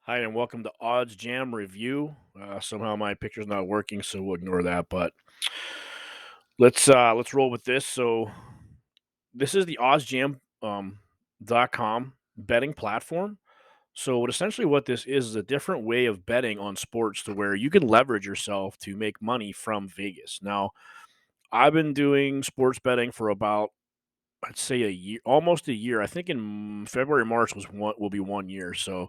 Hi, and welcome to Odds Jam Review. Somehow my picture's not working, so we'll ignore that. But let's roll with this. So this is the oddsjam.com betting platform. So what this is a different way of betting on sports to where you can leverage yourself to make money from Vegas. Now, I've been doing sports betting for about I'd say a year, almost a year. I think in February, March will be 1 year. So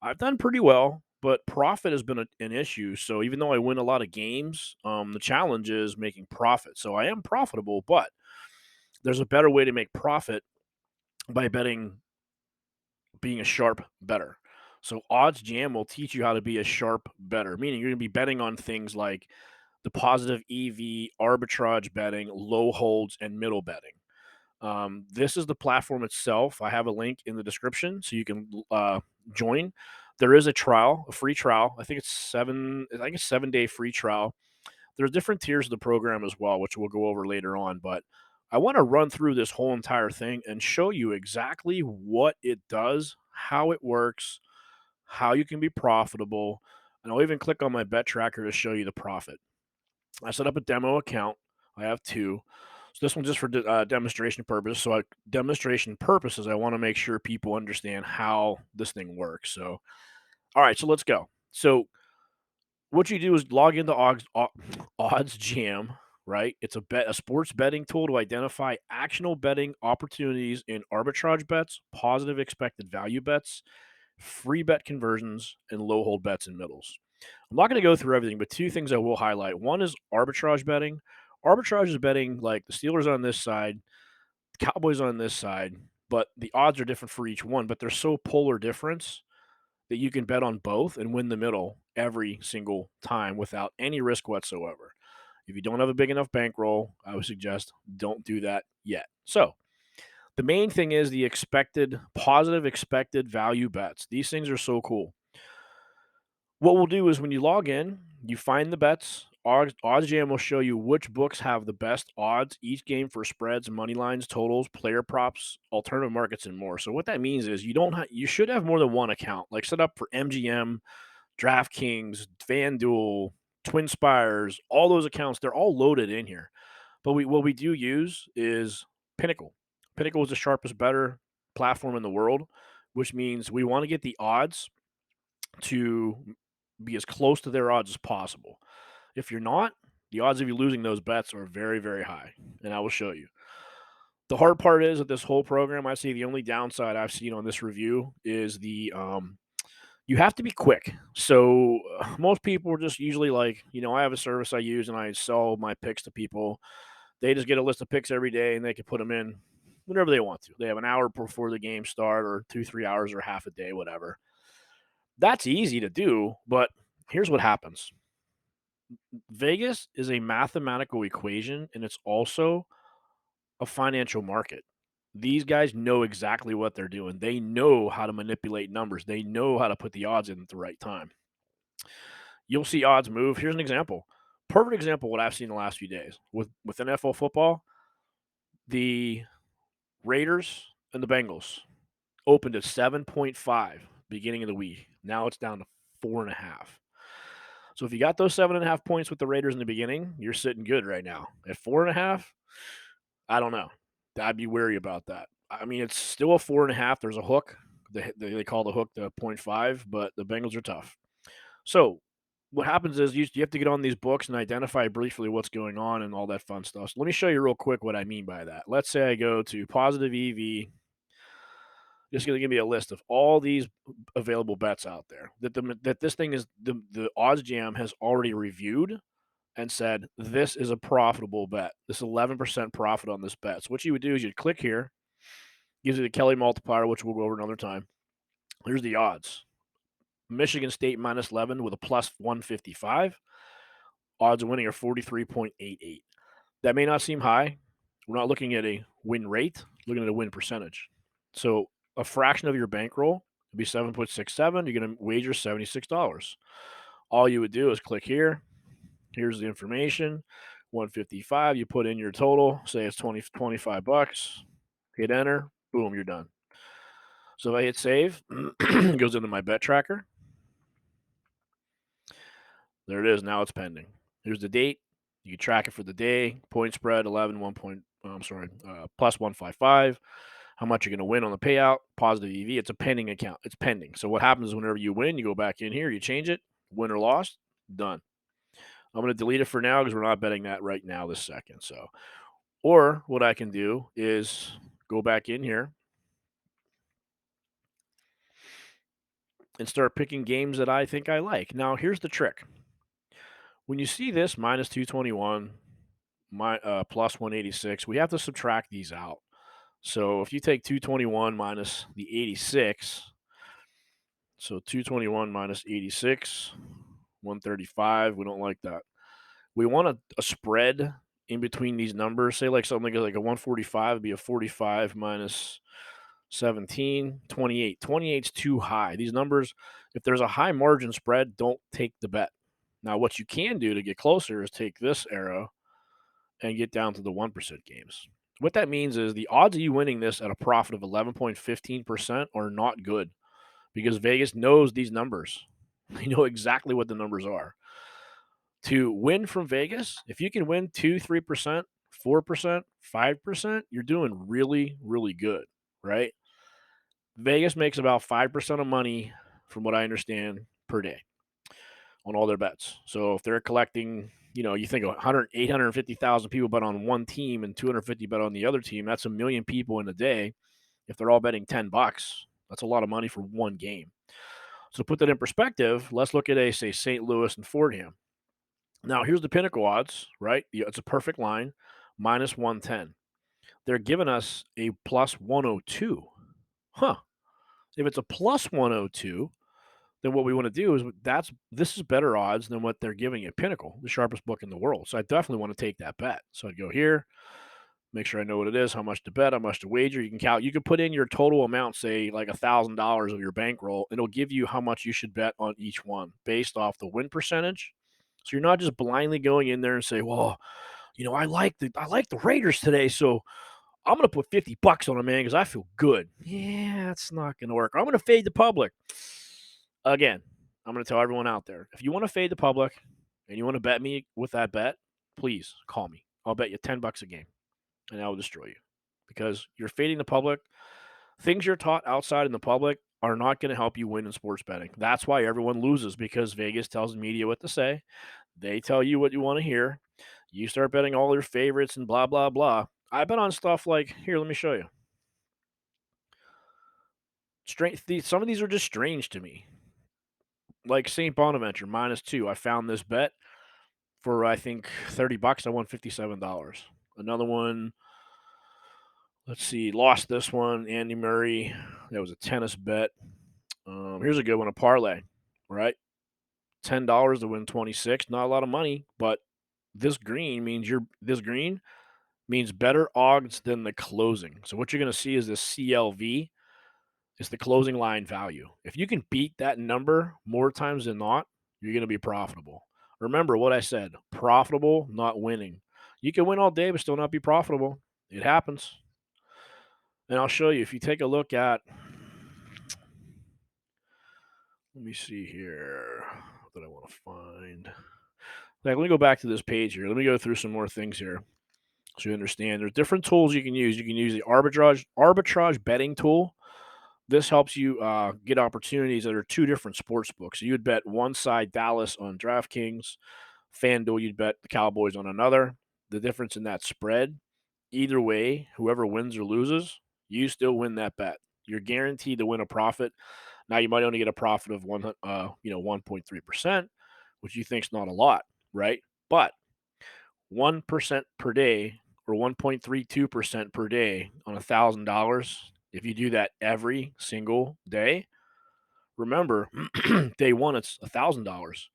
I've done pretty well, but profit has been an issue. So even though I win a lot of games, the challenge is making profit. So I am profitable, but there's a better way to make profit by betting, being a sharp better. So Odds Jam will teach you how to be a sharp better, meaning you're going to be betting on things like the positive EV, arbitrage betting, low holds, and middle betting. This is the platform itself. I have a link in the description so you can join. There is a trial, a free trial. I think it's 7 day free trial. There's different tiers of the program as well, which we'll go over later on. But I want to run through this whole entire thing and show you exactly what it does, how it works, how you can be profitable. And I'll even click on my bet tracker to show you the profit. I set up a demo account. I have two. So this one's just for demonstration purposes. Demonstration purposes, I want to make sure people understand how this thing works. So, all right, so let's go. So what you do is log into Odds Jam, right? It's a sports betting tool to identify actionable betting opportunities in arbitrage bets, positive expected value bets, free bet conversions, and low hold bets and middles. I'm not going to go through everything, but two things I will highlight. One is arbitrage betting. Arbitrage is betting like the Steelers on this side, the Cowboys on this side, but the odds are different for each one, but they're so polar difference that you can bet on both and win the middle every single time without any risk whatsoever. If you don't have a big enough bankroll, I would suggest don't do that yet. So, the main thing is the positive expected value bets. These things are so cool. What we'll do is when you log in, you find the bets. OddsJam will show you which books have the best odds each game for spreads, money lines, totals, player props, alternative markets, and more. So what that means is you should have more than one account. Like set up for MGM, DraftKings, FanDuel, Twin Spires, all those accounts. They're all loaded in here. But what we do use is Pinnacle. Pinnacle is the sharpest better platform in the world, which means we want to get the odds to be as close to their odds as possible. If you're not, the odds of you losing those bets are very, very high, and I will show you. The hard part is that this whole program, I see the only downside I've seen on this review is you have to be quick. So most people are just usually like, I have a service I use and I sell my picks to people. They just get a list of picks every day and they can put them in whenever they want to. They have an hour before the game start or 2, 3 hours or half a day, whatever. That's easy to do, but here's what happens. Vegas is a mathematical equation and it's also a financial market. These guys know exactly what they're doing. They know how to manipulate numbers. They know how to put the odds in at the right time. You'll see odds move. Here's an example. Perfect example of what I've seen the last few days with NFL football. The Raiders and the Bengals opened at 7.5 beginning of the week. Now it's down to 4.5. So if you got those 7.5 points with the Raiders in the beginning, you're sitting good right now. At 4.5, I don't know. I'd be wary about that. I mean, it's still a 4.5. There's a hook. They call the hook the point 0.5, but the Bengals are tough. So what happens is you have to get on these books and identify briefly what's going on and all that fun stuff. So let me show you real quick what I mean by that. Let's say I go to positive EV. Just going to give me a list of all these available bets out there that this thing is the odds jam has already reviewed and said, this is a profitable bet. This 11% profit on this bet. So what you would do is you'd click here, gives you the Kelly multiplier, which we'll go over another time. Here's the odds. Michigan State minus 11 with a plus 155. Odds of winning are 43.88. That may not seem high. We're not looking at a win rate, looking at a win percentage. So a fraction of your bankroll would be 7.67. You're going to wager $76. All you would do is click here. Here's the information. 155. You put in your total. Say it's 25 bucks. Hit enter. Boom, you're done. So if I hit save, it goes into my bet tracker. There it is. Now it's pending. Here's the date. You can track it for the day. Point spread 11, 1 point, plus 155. How much you're going to win on the payout. Positive EV. It's a pending account. It's pending. So what happens is whenever you win, you go back in here, you change it. Win or lost, done. I'm going to delete it for now because we're not betting that right now this second. So, or what I can do is go back in here and start picking games that I think I like. Now, here's the trick. When you see this minus 221, plus 186, we have to subtract these out. So if you take 221 minus the 86, so 221 minus 86, 135, we don't like that. We want a spread in between these numbers. Say like something like a 145 would be a 45 minus 17, 28. 28's too high. These numbers, if there's a high margin spread, don't take the bet. Now, what you can do to get closer is take this arrow and get down to the 1% games. What that means is the odds of you winning this at a profit of 11.15% are not good because Vegas knows these numbers. They know exactly what the numbers are. To win from Vegas, if you can win 2, 3%, 4%, 5%, you're doing really, really good, right? Vegas makes about 5% of money, from what I understand, per day on all their bets. So if they're collecting, you think 100, 850,000 people bet on one team and 250 bet on the other team, that's a million people in a day. If they're all betting $10, that's a lot of money for one game. So to put that in perspective, let's look at say St. Louis and Fordham. Now here's the Pinnacle odds, right? It's a perfect line, minus 110. They're giving us a plus 102. Huh. If it's a plus 102, then what we want to do is this is better odds than what they're giving at Pinnacle, the sharpest book in the world. So I definitely want to take that bet. So I'd go here, make sure I know what it is, how much to bet, how much to wager. You can count. You can put in your total amount, say like $1,000 of your bankroll, and it'll give you how much you should bet on each one based off the win percentage. So you're not just blindly going in there and say, well, I like the Raiders today, so I'm gonna put $50 on them, man, because I feel good. Yeah, it's not gonna work. I'm gonna fade the public. Again, I'm gonna tell everyone out there, if you want to fade the public and you want to bet me with that bet, please call me. I'll bet you $10 a game, and I will destroy you because you're fading the public. Things you're taught outside in the public are not going to help you win in sports betting. That's why everyone loses because Vegas tells the media what to say. They tell you what you want to hear. You start betting all your favorites and blah, blah, blah. I bet on stuff like, here, let me show you. Some of these are just strange to me. Like St. Bonaventure, -2. I found this bet for, I think, $30. I won $57. Another one, let's see, lost this one. Andy Murray. That was a tennis bet. Here's a good one, a parlay, right? $10 to win 26. Not a lot of money, but this green means better odds than the closing. So what you're going to see is this CLV is the closing line value. If you can beat that number more times than not, you're going to be profitable. Remember what I said, profitable, not winning. You can win all day but still not be profitable. It happens. And I'll show you if you take a look at, let me see here what I want to find. Like, let me go back to this page here. Let me go through some more things here so you understand. There's different tools you can use. You can use the arbitrage betting tool. This helps you get opportunities that are two different sports books. So you would bet one side Dallas on DraftKings, FanDuel, you'd bet the Cowboys on another. The difference in that spread, either way, whoever wins or loses, you still win that bet. You're guaranteed to win a profit. Now you might only get a profit of 1.3%, which you think's not a lot, right? But 1% per day or 1.32% per day on $1,000. If you do that every single day, remember, day one it's $1,000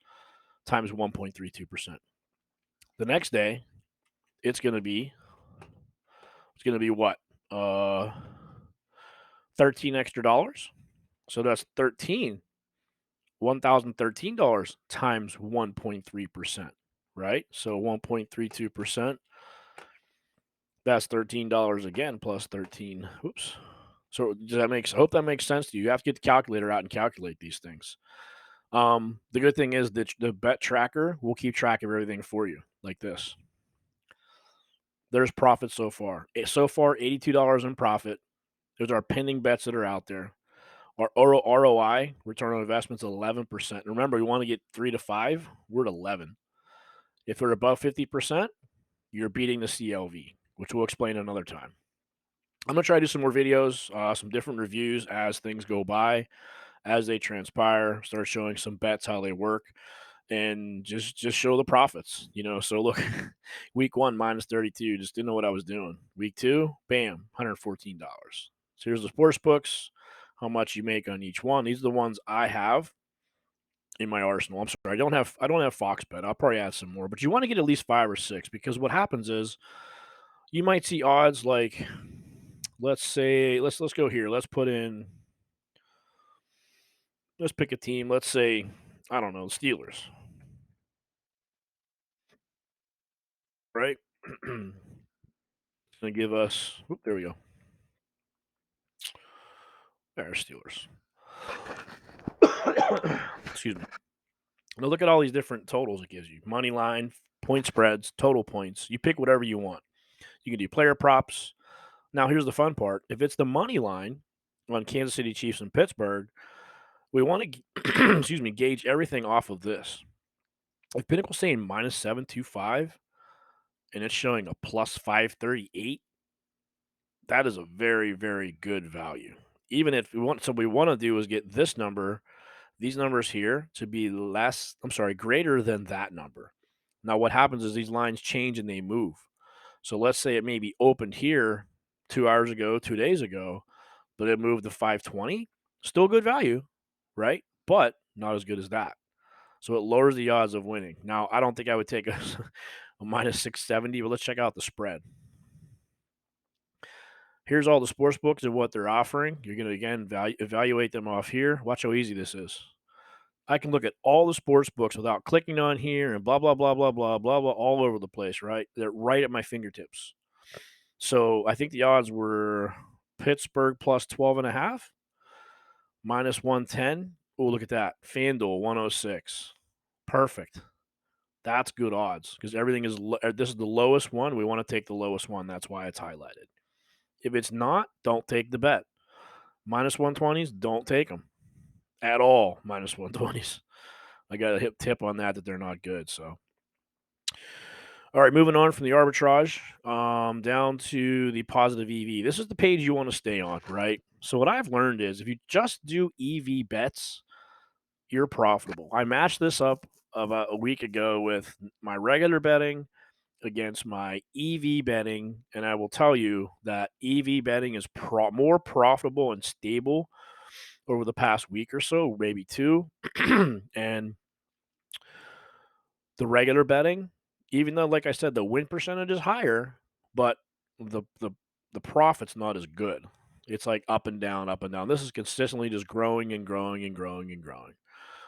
times 1.32%. The next day, it's going to be what? Uh, 13 extra dollars. So that's $1,013 times 1.3%, right? So 1.32%. That's $13 again plus 13. Oops. So hope that makes sense to you. You have to get the calculator out and calculate these things. The good thing is that the bet tracker will keep track of everything for you, like this. There's profit so far. So far, $82 in profit. There's our pending bets that are out there. Our ROI, return on investment, is 11%. Remember, we want to get 3 to 5. We're at 11. If we're above 50%, you're beating the CLV, which we'll explain another time. I'm gonna try to do some more videos, some different reviews as things go by, as they transpire. Start showing some bets how they work, and just show the profits. So look, week one -32, just didn't know what I was doing. Week two, bam, $114. So here's the sports books, how much you make on each one. These are the ones I have in my arsenal. I'm sorry, I don't have Fox Bet. I'll probably add some more, but you want to get at least 5 or 6, because what happens is you might see odds like, let's say, let's go here. Let's pick a team. Let's say, I don't know, the Steelers, right? It's gonna give us. Oop, there we go. There's Steelers. Excuse me. Now look at all these different totals it gives you: money line, point spreads, total points. You pick whatever you want. You can do player props. Now here's the fun part: if it's the money line on Kansas City Chiefs and Pittsburgh, we want to excuse me, gauge everything off of this. If Pinnacle's saying -725 and it's showing a +538, that is a very, very good value. Even if we want to do is get this number, these numbers here, to be greater than that number. Now, what happens is these lines change and they move. So let's say it maybe opened here 2 hours ago, 2 days ago, but it moved to 520. Still good value, right? But not as good as that. So it lowers the odds of winning. Now, I don't think I would take a -670, but let's check out the spread. Here's all the sports books and what they're offering. You're going to, again, evaluate them off here. Watch how easy this is. I can look at all the sports books without clicking on here and blah, blah, blah, blah, blah, blah, blah, all over the place, right? They're right at my fingertips. So I think the odds were Pittsburgh plus 12.5, -110. Oh, look at that. FanDuel 106. Perfect. That's good odds because everything is, this is the lowest one. We want to take the lowest one. That's why it's highlighted. If it's not, don't take the bet. -120s, don't take them at all. -120s. I got a hip tip on that they're not good. So, all right, moving on from the arbitrage, down to the positive EV. This is the page you want to stay on, right? So what I've learned is if you just do EV bets, you're profitable. I matched this up about a week ago with my regular betting against my EV betting, and I will tell you that EV betting is more profitable and stable over the past week or so, maybe two. And the regular betting, even though, like I said, the win percentage is higher, but the the the profit's not as good. It's like up and down, up and down. This is consistently just growing and growing and growing and growing.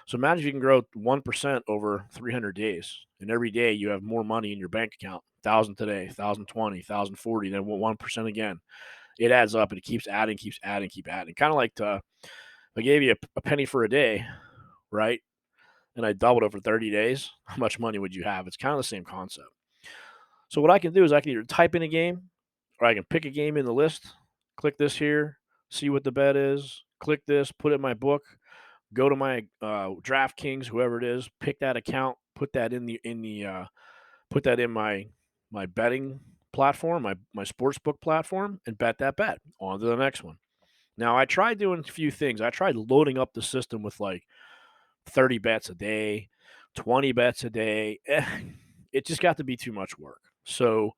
So imagine if you can grow 1% over 300 days, and every day you have more money in your bank account. 1,000 today, 1,020, 1,040, then 1% again. It adds up and it keeps adding, keeps adding, keep adding. Kind of like if I gave you a penny for a day, right? And I doubled over 30 days, how much money would you have? It's kind of the same concept. So what I can do is I can either type in a game or I can pick a game in the list, click this here, see what the bet is, click this, put it in my book, go to my DraftKings, whoever it is, pick that account, put that put that in my betting platform, my sports book platform, and bet that bet. On to the next one. Now I tried doing a few things. I tried loading up the system with like 30 bets a day, 20 bets a day. It just got to be too much work. So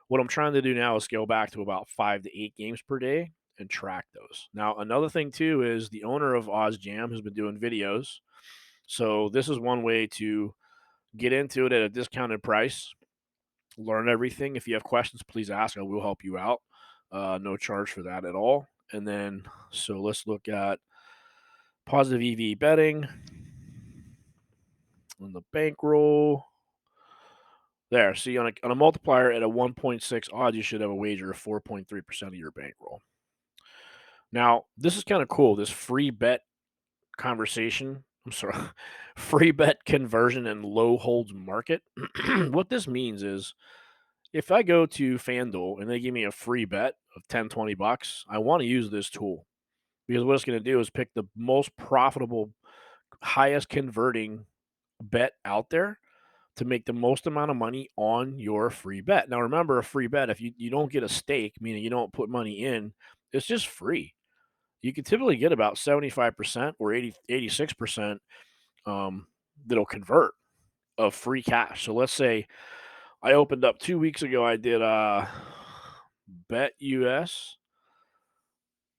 what I'm trying to do now is scale back to about 5 to 8 games per day and track those. Now, another thing too is the owner of OzJam has been doing videos. So this is one way to get into it at a discounted price, learn everything. If you have questions, please ask. I will help you out. No charge for that at all. And then, so let's look at positive EV betting on the bankroll. There, see, on a multiplier at a 1.6 odds, you should have a wager of 4.3% of your bankroll. Now, this is kind of cool. This free bet conversation I'm sorry, free bet conversion and low holds market. What this means is if I go to FanDuel and they give me a free bet of 10, $20, I want to use this tool because what it's going to do is pick the most profitable, highest converting bet out there to make the most amount of money on your free bet. Now, remember, a free bet, if you don't get a stake, meaning you don't put money in, it's just free. You can typically get about 75% or 86% um, that'll convert of free cash. So let's say I opened up 2 weeks ago, I did Bet US.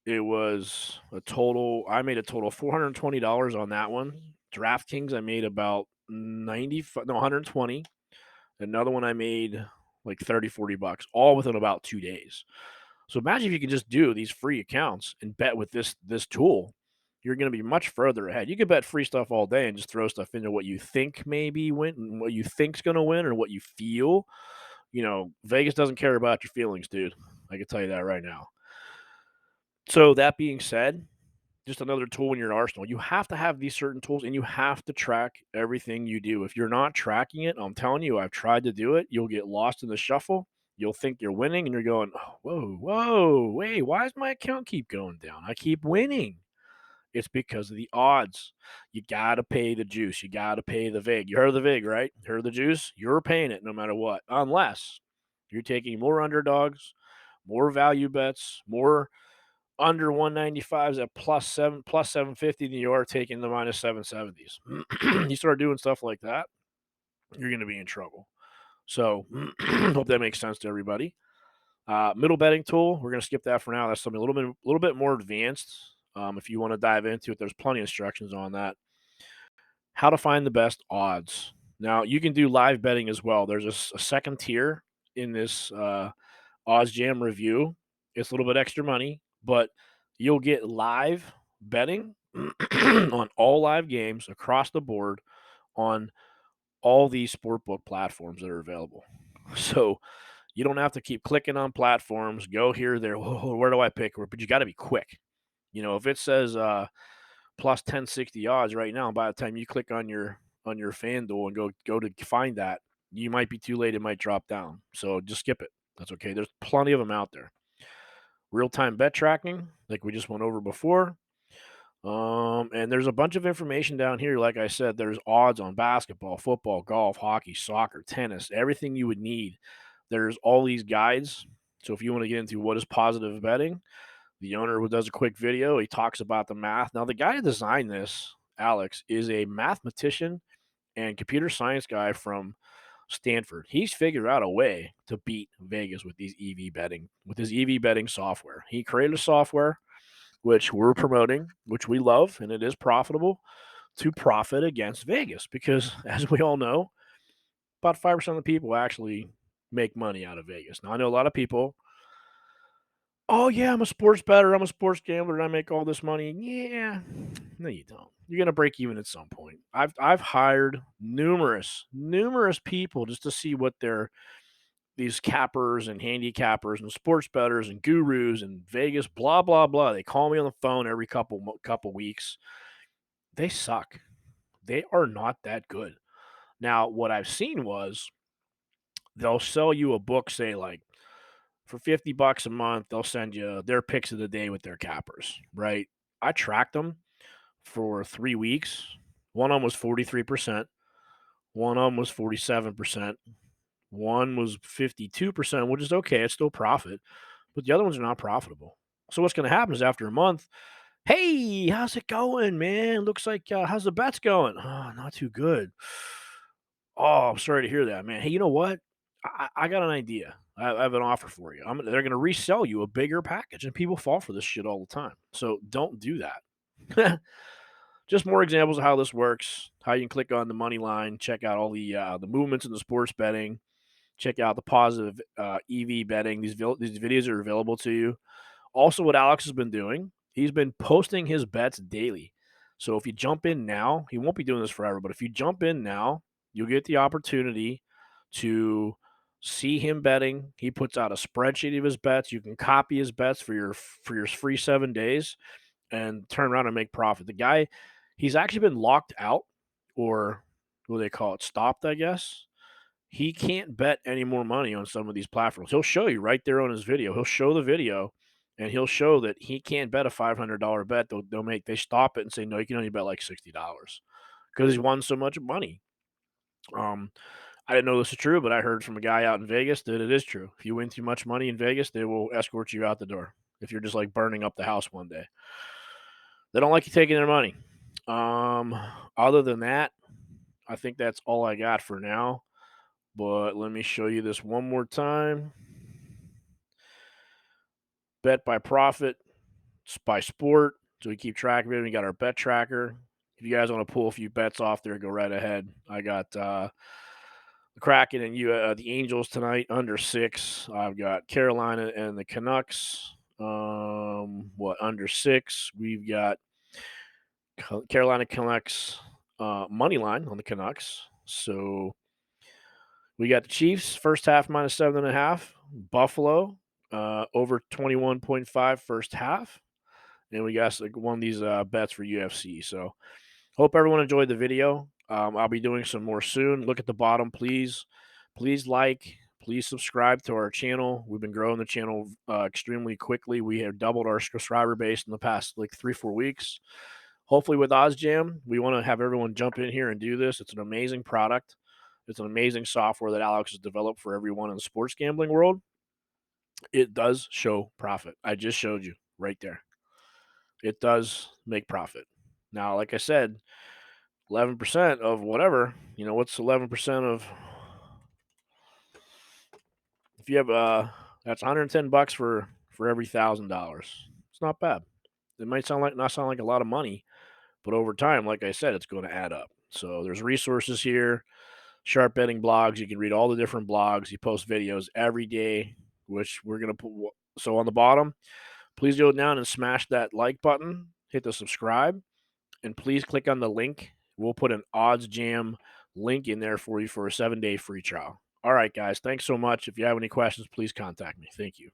It was a total, I made a total of $420 on that one. DraftKings, I made about 90, no, 120. Another one I made like 30, $40, all within about 2 days. So imagine if you could just do these free accounts and bet with this tool. You're going to be much further ahead. You could bet free stuff all day and just throw stuff into what you think maybe win, what you think's going to win, or what you feel. Vegas doesn't care about your feelings, dude. I can tell you that right now. So that being said, just another tool in your arsenal. You have to have these certain tools and you have to track everything you do. If you're not tracking it, I'm telling you, I've tried to do it. You'll get lost in the shuffle. You'll think you're winning and you're going, "Oh, whoa, whoa, wait, why does my account keep going down? I keep winning." It's because of the odds. You got to pay the juice. You got to pay the VIG. You heard of the VIG, right? You heard of the juice? You're paying it no matter what, unless you're taking more underdogs, more value bets, more under 195s at plus 750 than you are taking the minus 770s. You start doing stuff like that, you're going to be in trouble. So, hope that makes sense to everybody. Middle betting tool, we're going to skip that for now. That's something a little bit more advanced. If you want to dive into it, there's plenty of instructions on that. How to find the best odds. Now, you can do live betting as well. There's a second tier in this Odds Jam review. It's a little bit extra money, but you'll get live betting on all live games across the board on all these sportbook platforms that are available. So you don't have to keep clicking on platforms, go here, there. Whoa, where do I pick? But you got to be quick. If it says plus 1060 odds right now, by the time you click on your FanDuel and go to find that, you might be too late. It might drop down. So just skip it. That's okay. There's plenty of them out there. Real time bet tracking, like we just went over before. And there's a bunch of information down here. Like I said, there's odds on basketball, football, golf, hockey, soccer, tennis, everything you would need. There's all these guides. So if you want to get into what is positive betting, the owner who does a quick video, he talks about the math. Now, the guy who designed this, Alex, is a mathematician and computer science guy from Stanford. He's figured out a way to beat Vegas with his EV betting software. He created a software which we're promoting, which we love, and it is profitable to profit against Vegas because, as we all know, about 5% of the people actually make money out of Vegas. Now, I know a lot of people, oh, yeah, I'm a sports bettor, I'm a sports gambler, and I make all this money. Yeah, no, you don't. You're gonna break even at some point. I've hired numerous people just to see what these cappers and handicappers and sports bettors and gurus and Vegas, blah blah blah. They call me on the phone every couple weeks. They suck. They are not that good. Now, what I've seen was they'll sell you a book, say like for $50 a month, they'll send you their picks of the day with their cappers, right? I tracked them for 3 weeks. One of them was 43%, one of them was 47%, one was 52%, which is okay. It's still profit, but the other ones are not profitable. So what's going to happen is after a month, hey, how's it going, man? Looks like how's the bets going? Oh, not too good. Oh, I'm sorry to hear that, man. Hey, you know what? I got an idea. I have an offer for you. They're going to resell you a bigger package, and people fall for this shit all the time. So don't do that. Just more examples of how this works. How you can click on the money line, check out all the movements in the sports betting, check out the positive EV betting. These videos are available to you. Also, what Alex has been doing, he's been posting his bets daily. So if you jump in now, he won't be doing this forever, but if you jump in now, you'll get the opportunity to see him betting. He puts out a spreadsheet of his bets. You can copy his bets for your free 7 days and turn around and make profit. The guy, He's actually been locked out, or what do they call it, stopped, I guess. He can't bet any more money on some of these platforms. He'll show you right there on his video. He'll show the video and he'll show that he can't bet a $500 bet. They stop it and say, no, you can only bet like $60 because he's won so much money. Um, I didn't know this is true, but I heard from a guy out in Vegas that it is true. If you win too much money in Vegas, they will escort you out the door. If you're just like burning up the house one day, they don't like you taking their money. Um, Other than that, I think that's all I got for now. But let me show you this one more time. Bet by profit, by sport. So we keep track of it. We got our bet tracker. If you guys want to pull a few bets off there, go right ahead. I got the Kraken and the Angels tonight under 6. I've got Carolina and the Canucks. What under 6? We've got Carolina Canucks money line on the Canucks. So we got the Chiefs first half minus 7.5. Buffalo over 21.5 first half. And we got like one of these bets for UFC. So hope everyone enjoyed the video. I'll be doing some more soon. Look at the bottom, please. Please like, please subscribe to our channel. We've been growing the channel extremely quickly. We have doubled our subscriber base in the past like 3-4 weeks. Hopefully with OzJam, we want to have everyone jump in here and do this. It's an amazing product. It's an amazing software that Alex has developed for everyone in the sports gambling world. It does show profit. I just showed you right there. It does make profit. Now, like I said, 11% of whatever, what's 11% of, if you have, that's $110 for every $1,000. It's not bad. It might not sound like a lot of money, but over time, like I said, it's going to add up. So there's resources here, Sharp Betting blogs. You can read all the different blogs. He posts videos every day, which we're going to put. So on the bottom, please go down and smash that like button, hit the subscribe, and please click on the link. We'll put an OddsJam link in there for you for a 7-day free trial. All right, guys. Thanks so much. If you have any questions, please contact me. Thank you.